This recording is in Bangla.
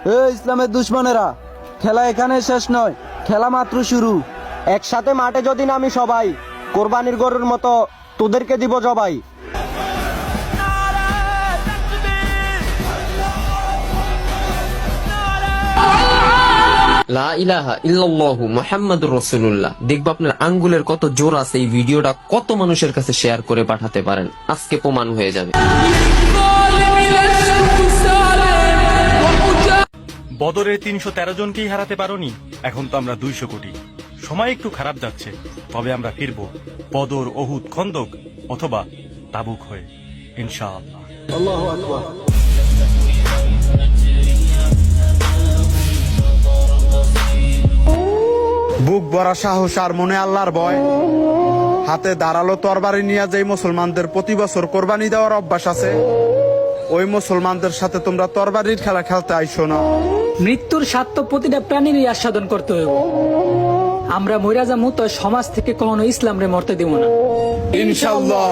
ইসলামের দুশ্মনেরা, খেলা এখানে শেষ নয়, খেলা মাত্র শুরু। একসাথে মাঠে যদি নামি সবাই, কোরবানির গরুর মতো তোদেরকে দিব জবাই। লা ইলাহা ইল্লাল্লাহু মুহাম্মাদুর রাসূলুল্লাহ। দেখব আপনার আঙ্গুলের কত জোর আছে, এই ভিডিওটা কত মানুষের কাছে শেয়ার করে পাঠাতে পারেন, আজকে প্রমাণ হয়ে যাবে। বদরে ৩১৩ জনকেই হারাতে পারোনি, এখন তো আমরা ২০০ কোটি। সময় একটু খারাপ যাচ্ছে, তবে আমরা ফিরব বদর, ওহুদ, খন্দক অথবা তাবুক হয়ে, ইনশাআল্লাহ। আল্লাহু আকবার। বুক ভরা সাহস আর মনে আল্লাহর ভয়, হাতে দাঁড়ালো তরবারি নিয়ে যেই মুসলমানদের প্রতি বছর কোরবানি দেওয়ার অভ্যাস আছে, ওই মুসলমানদের সাথে তোমরা তরবারির খেলা খেলতে আইসো না। মৃত্যুর স্বাদ তো প্রতিটা প্রাণীরই আস্বাদন করতে হইব। আমরা মইরা যামু, তো সমাজ থেকে কখনো ইসলাম রে মরতে দিব না, ইনশাআল্লাহ।